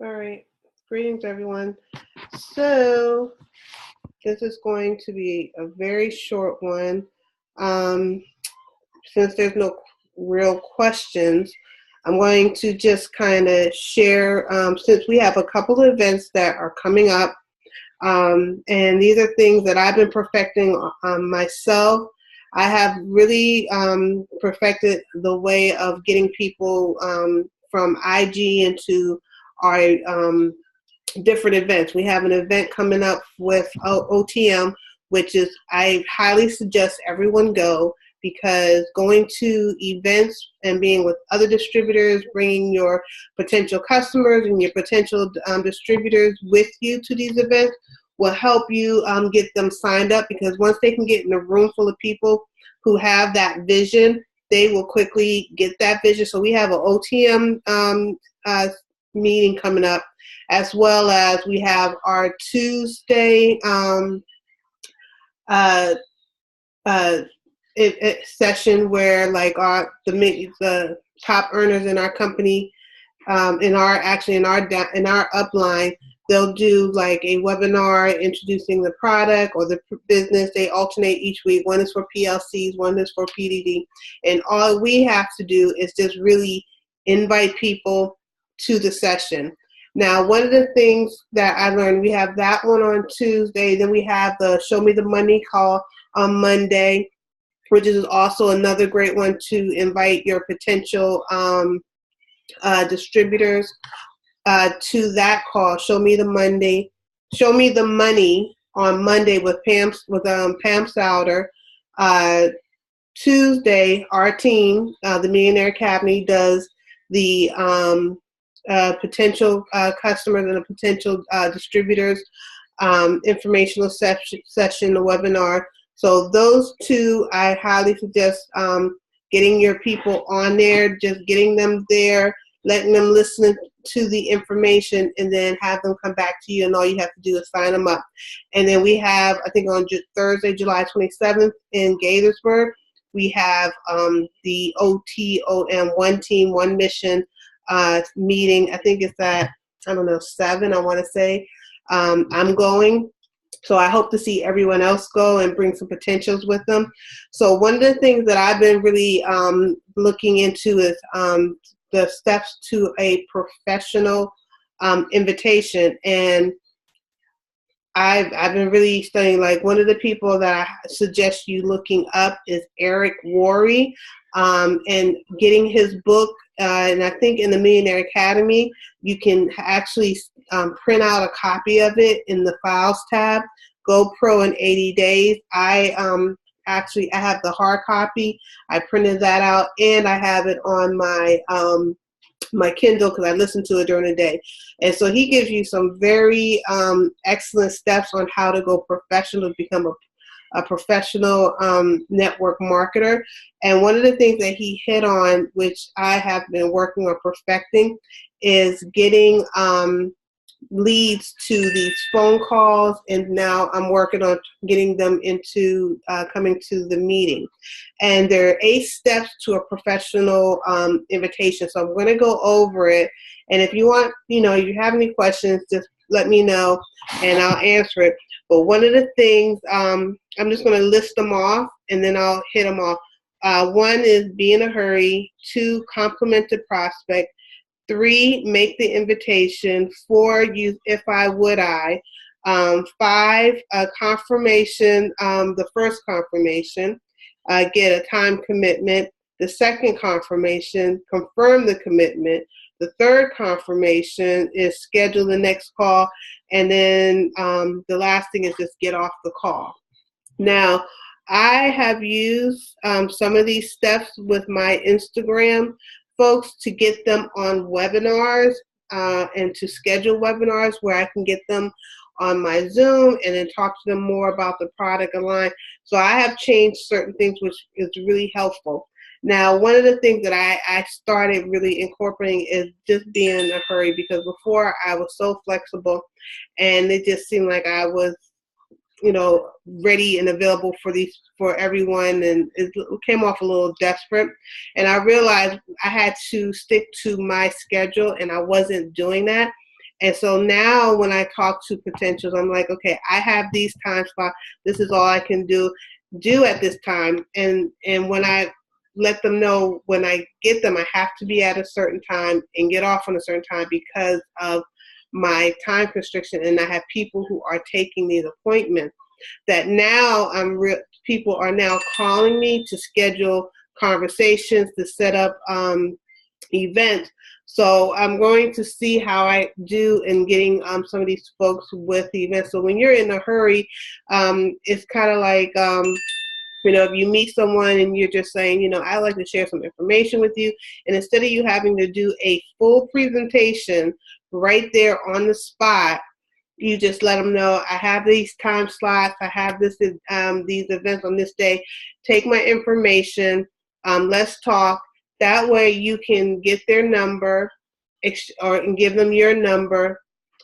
All right. Greetings, everyone. So, this is going to be a very short one. Um, since there's no real questions, I'm going to just kind of share, since we have a couple of events that are coming up, and these are things that I've been perfecting myself. I have really perfected the way of getting people from IG into our different events. We have an event coming up with OTM, which is I highly suggest everyone go because going to events and being with other distributors, bringing your potential customers and your potential distributors with you to these events will help you get them signed up because once they can get in a room full of people who have that vision, they will quickly get that vision. So we have an OTM meeting coming up, as well as we have our Tuesday uh, uh, session where like the top earners in our company, in our upline, they'll do like a webinar introducing the product or the business. They alternate each week. One is for PLCs, one is for PDD, and all we have to do is just really invite people to the session. Now, one of the things that I learned, we have that one on Tuesday. Then we have the Show Me the Money call on Monday, which is also another great one to invite your potential distributors to that call. Show Me the Money on Monday with Pam Souder. Tuesday, our team, the Millionaire Academy, does the potential customers and the potential distributors informational session, the webinar. So those two, I highly suggest getting your people on there, just getting them there, letting them listen to the information, and then have them come back to you, and all you have to do is sign them up. And then we have, I think on Thursday, July 27th in Gaithersburg, we have the OTOM, One Team, One Mission meeting. I think it's at, I don't know, 7, I want to say. I'm going. So I hope to see everyone else go and bring some potentials with them. So one of the things that I've been really looking into is the steps to a professional invitation. And I've been really studying, like one of the people that I suggest you looking up is Eric Worre, and getting his book. And I think in the Millionaire Academy, you can actually print out a copy of it in the Files tab. Go Pro in 80 Days. I have the hard copy. I printed that out, and I have it on my Kindle because I listen to it during the day. And so he gives you some very excellent steps on how to go professional, become a professional network marketer. And one of the things that he hit on, which I have been working on perfecting, is getting leads to these phone calls, and now I'm working on getting them into coming to the meeting. And there are 8 steps to a professional invitation. So I'm going to go over it, and if you want, you have any questions, just let me know and I'll answer it. But one of the things, I'm just going to list them off and then I'll hit them off. 1 is be in a hurry. 2, compliment the prospect. 3, make the invitation. 4, use if I, would I. 5, confirmation, the first confirmation. Get a time commitment. The second confirmation, confirm the commitment. The third confirmation is schedule the next call. And then the last thing is just get off the call. Now, I have used some of these steps with my Instagram folks to get them on webinars and to schedule webinars where I can get them on my Zoom and then talk to them more about the product line. So I have changed certain things, which is really helpful. Now, one of the things that I started really incorporating is just being in a hurry, because before I was so flexible and it just seemed like I was ready and available for everyone, and it came off a little desperate. And I realized I had to stick to my schedule, and I wasn't doing that. And so now when I talk to potentials, I'm like, okay, I have these time slots. This is all I can do at this time. And when I let them know, when I get them, I have to be at a certain time and get off on a certain time because of my time constriction. And I have people who are taking these appointments that now people are now calling me to schedule conversations, to set up events. So I'm going to see how I do in getting some of these folks with the events. So when you're in a hurry, it's kind of like, if you meet someone and you're just saying, I'd like to share some information with you. And instead of you having to do a full presentation right there on the spot, you just let them know, I have these time slots, I have these events on this day. Take my information, let's talk. That way you can get their number and give them your number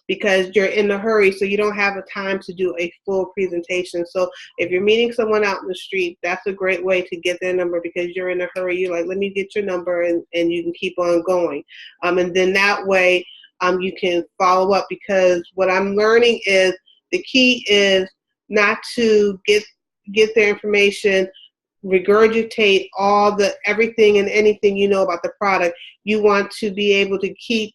because you're in a hurry, so you don't have the time to do a full presentation. So if you're meeting someone out in the street, that's a great way to get their number because you're in a hurry. You're like, let me get your number, and you can keep on going. And then that way you can follow up, because what I'm learning is the key is not to get their information, regurgitate everything and anything you know about the product. You want to be able to keep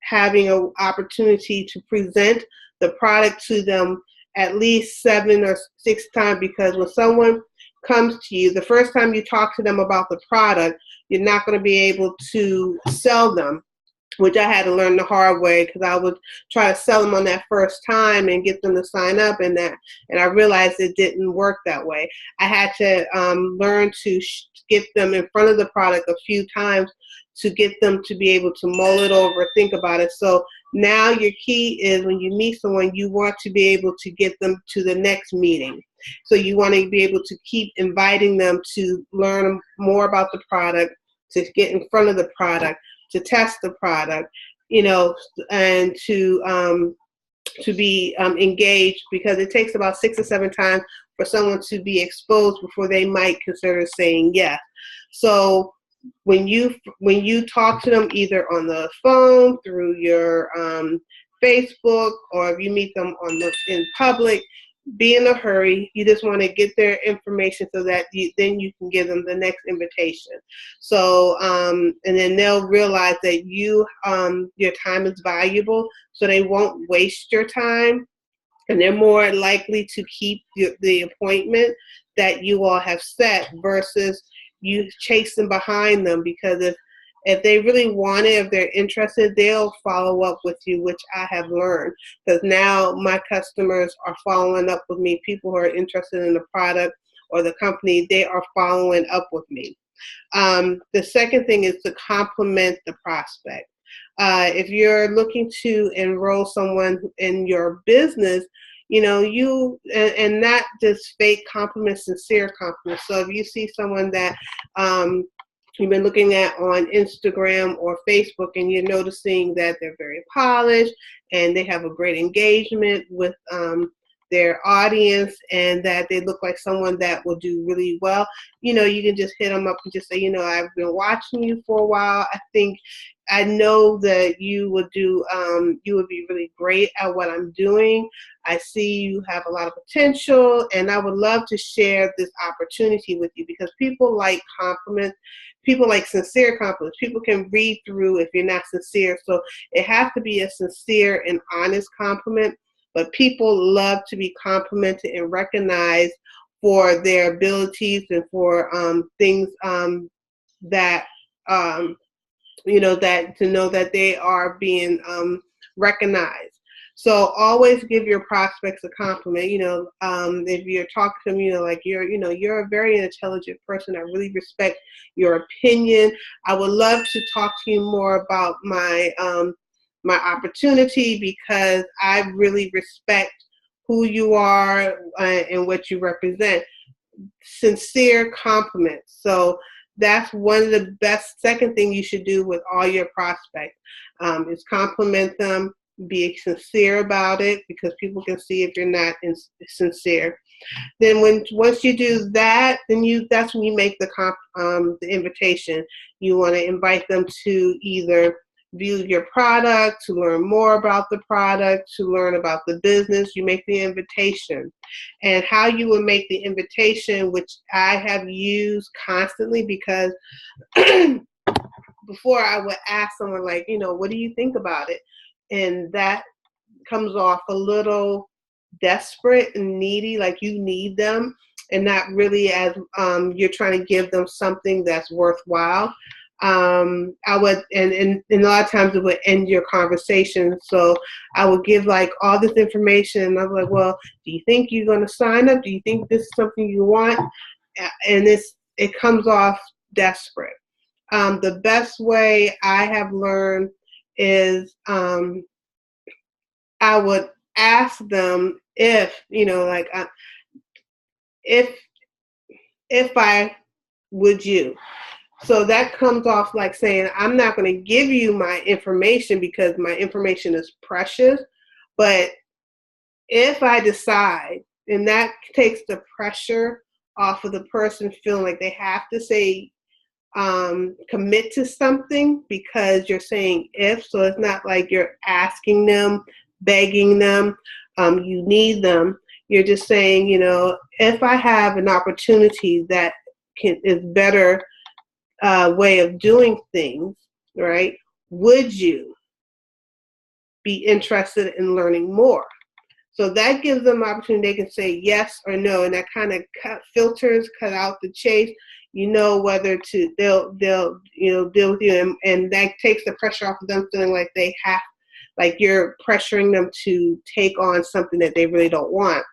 having an opportunity to present the product to them at least 7 or 6 times, because when someone comes to you, the first time you talk to them about the product, you're not going to be able to sell them, which I had to learn the hard way, because I would try to sell them on that first time and get them to sign up, and I realized it didn't work that way. I had to learn to get them in front of the product a few times to get them to be able to mull it over, think about it. So now your key is when you meet someone, you want to be able to get them to the next meeting. So you want to be able to keep inviting them to learn more about the product, to get in front of the product, to test the product, and to be engaged, because it takes about 6 or 7 times for someone to be exposed before they might consider saying yes. So when you talk to them either on the phone, through your Facebook, or if you meet them in public, be in a hurry. You just want to get their information so that then you can give them the next invitation. So and then they'll realize that your time is valuable, so they won't waste your time, and they're more likely to keep the appointment that you all have set versus you chasing behind them. Because if they really want it, if they're interested, they'll follow up with you, which I have learned, because now my customers are following up with me. People who are interested in the product or the company, they are following up with me. The second thing is to compliment the prospect. If you're looking to enroll someone in your business, and not just fake compliments, sincere compliments. So if you see someone that you've been looking at on Instagram or Facebook, and you're noticing that they're very polished and they have a great engagement with their audience, and that they look like someone that will do really well, you can just hit them up and just say, I've been watching you for a while. I know that you would be really great at what I'm doing. I see you have a lot of potential, and I would love to share this opportunity with you, because people like compliments. People like sincere compliments. People can read through if you're not sincere. So it has to be a sincere and honest compliment. But people love to be complimented and recognized for their abilities and for things that that to know that they are being recognized. So always give your prospects a compliment. If you're talking to them, like you're a very intelligent person. I really respect your opinion. I would love to talk to you more about my opportunity, because I really respect who you are and what you represent. Sincere compliments. So that's one of the best. Second thing you should do with all your prospects is compliment them, be sincere about it, because people can see if you're not sincere. Then once you do that, then that's when you make the invitation. You want to invite them to either view your product, to learn more about the product, to learn about the business. You make the invitation. And how you would make the invitation, which I have used constantly, because before I would ask someone like, what do you think about it? And that comes off a little desperate and needy, like you need them, and not really as you're trying to give them something that's worthwhile. I would, and a lot of times it would end your conversation. So I would give like all this information, and I was like, well, do you think you're going to sign up? Do you think this is something you want? And it comes off desperate. The best way I have learned is I would ask them if, if I would you. So that comes off like saying, I'm not going to give you my information because my information is precious, but if I decide, and that takes the pressure off of the person feeling like they have to say, commit to something because you're saying if, so it's not like you're asking them, begging them, you need them. You're just saying, if I have an opportunity that is better way of doing things, right? Would you be interested in learning more? So that gives them an opportunity. They can say yes or no, and that kind of cut out the chase. Whether they'll deal with you, and that takes the pressure off of them feeling like they have, like you're pressuring them to take on something that they really don't want.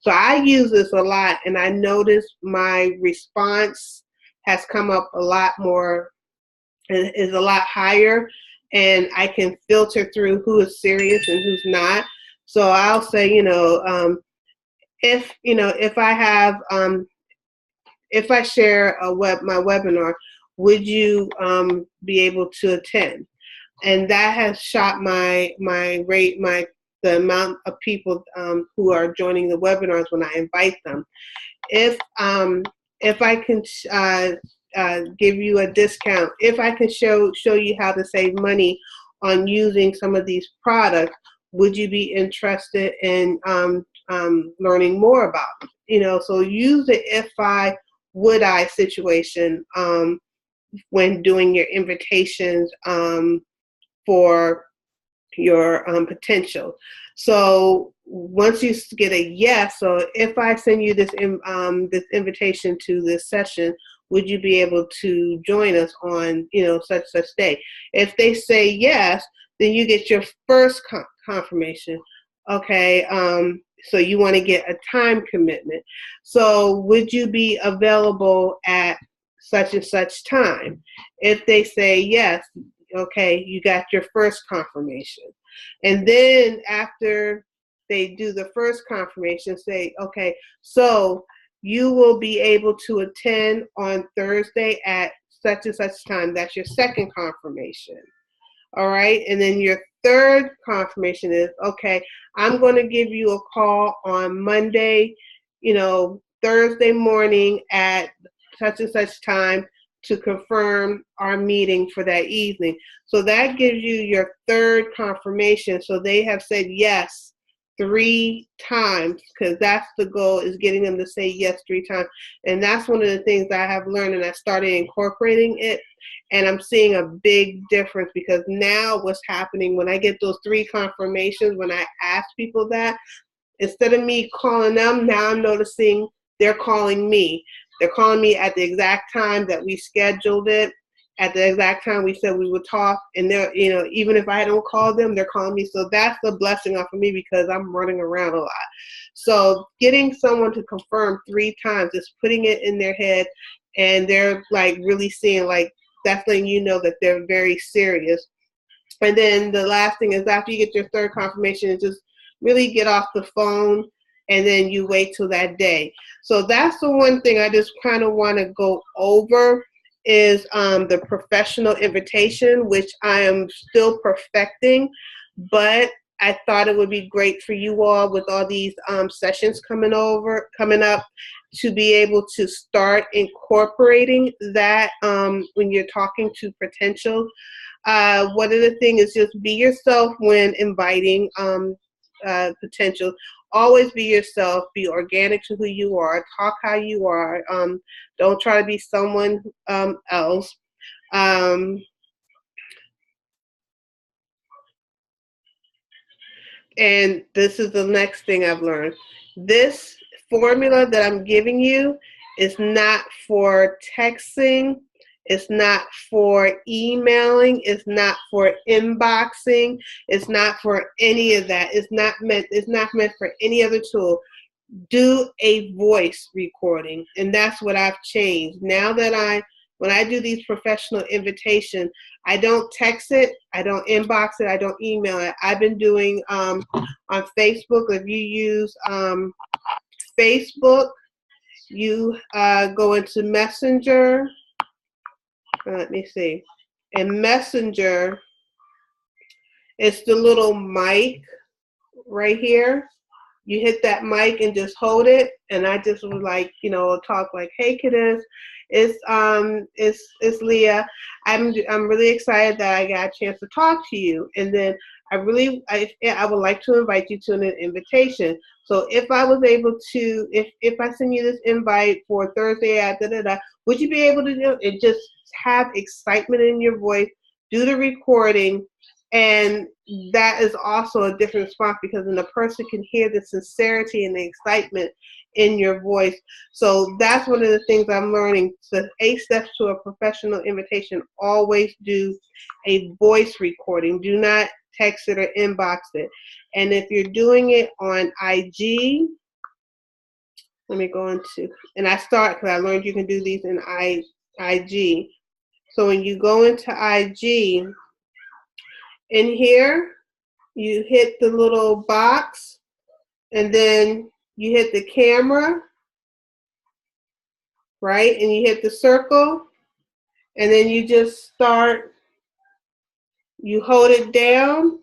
So I use this a lot, and I notice my response has come up a lot more, is a lot higher, and I can filter through who is serious and who's not. So I'll say, if I have, if I share my webinar, would you be able to attend? And that has shot my rate, the amount of people who are joining the webinars when I invite them. If I can give you a discount, if I can show you how to save money on using some of these products, would you be interested in learning more about them? So use the if I, would I situation when doing your invitations for your potential. So once you get a yes, so if I send you this invitation to this session, would you be able to join us on such day? If they say yes, then you get your first confirmation. Okay, so you want to get a time commitment. So would you be available at such and such time? If they say yes, okay, you got your first confirmation. And then after they do the first confirmation, say, okay, so you will be able to attend on Thursday at such and such time. That's your second confirmation. All right. And then your third confirmation is, okay, I'm going to give you a call on Monday, Thursday morning at such and such time to confirm our meeting for that evening. So that gives you your third confirmation. So they have said yes 3 times, because that's the goal, is getting them to say yes 3 times. And that's one of the things that I have learned, and I started incorporating it. And I'm seeing a big difference, because now what's happening when I get those 3 confirmations, when I ask people that, instead of me calling them, now I'm noticing they're calling me. They're calling me at the exact time that we scheduled it, at the exact time we said we would talk. And they're, even if I don't call them, they're calling me. So that's a blessing off of me, because I'm running around a lot. So getting someone to confirm 3 times is putting it in their head, and they're like really seeing, like, that's letting you know that they're very serious. And then the last thing is, after you get your third confirmation, is just really get off the phone, and then you wait till that day. So that's the one thing I just kind of want to go over, is the professional invitation, which I am still perfecting, but I thought it would be great for you all, with all these sessions coming up, to be able to start incorporating that when you're talking to potential. one of the things is just be yourself when inviting potential. Always be yourself. Be organic to who you are. Talk how you are. Don't try to be someone else. Um, and this is the next thing I've learned. This formula that I'm giving you is not for texting. It's not for emailing. It's not for inboxing. It's not for any of that. It's not meant for any other tool. Do a voice recording, and that's what I've changed. Now that when I do these professional invitations, I don't text it, I don't inbox it, I don't email it. I've been doing on Facebook. If you use Facebook, you go into Messenger. Let me see. In Messenger, it's the little mic right here. You hit that mic and just hold it, and I just was like, talk like, "Hey, Kidist, it's Leah. I'm really excited that I got a chance to talk to you, and then I would like to invite you to an invitation. So if I was able to, if I send you this invite for Thursday at would you be able to do it? Just have excitement in your voice, do the recording." And that is also a different response, because then the person can hear the sincerity and the excitement in your voice. So that's one of the things I'm learning. The 8 steps to a professional invitation: always do a voice recording. Do not text it or inbox it. And if you're doing it on IG, let me go into, and because I learned you can do these in IG. So when you go into IG, in here, you hit the little box, and then you hit the camera, right? And you hit the circle, and then you just you hold it down,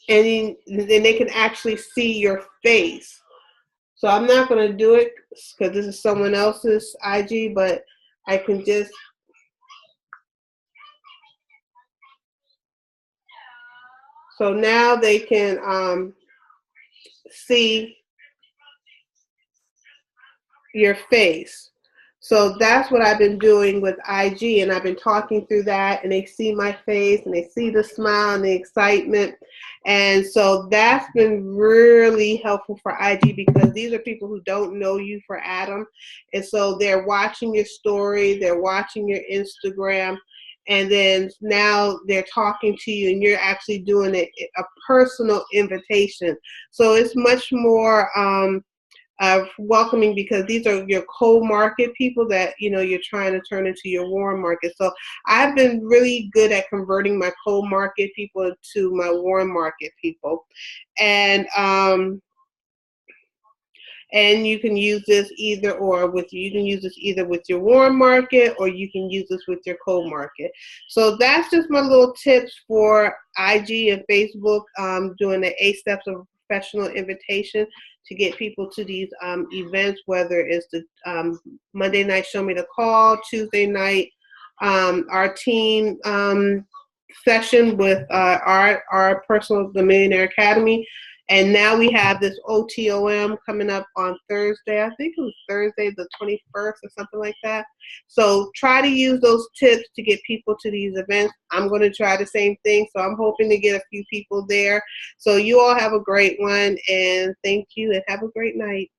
and then they can actually see your face. So I'm not going to do it because this is someone else's IG, but I can just, so now they can see your face. So that's what I've been doing with IG, and I've been talking through that, and they see my face, and they see the smile and the excitement. And so that's been really helpful for IG, because these are people who don't know you for Adam. And so they're watching your story, they're watching your Instagram, and then now they're talking to you, and you're actually doing a personal invitation. So it's much more welcoming, because these are your cold market people that you're trying to turn into your warm market. So I've been really good at converting my cold market people to my warm market people, and you can use this either with your warm market, or you can use this with your cold market. So that's just my little tips for IG and Facebook, doing the 8 steps of professional invitation to get people to these events, whether it's the Monday night Show Me the Call, Tuesday night our team session with our personal the Millionaire Academy. And now we have this OTOM coming up on Thursday. I think it was Thursday the 21st or something like that. So try to use those tips to get people to these events. I'm going to try the same thing. So I'm hoping to get a few people there. So you all have a great one, and thank you, and have a great night.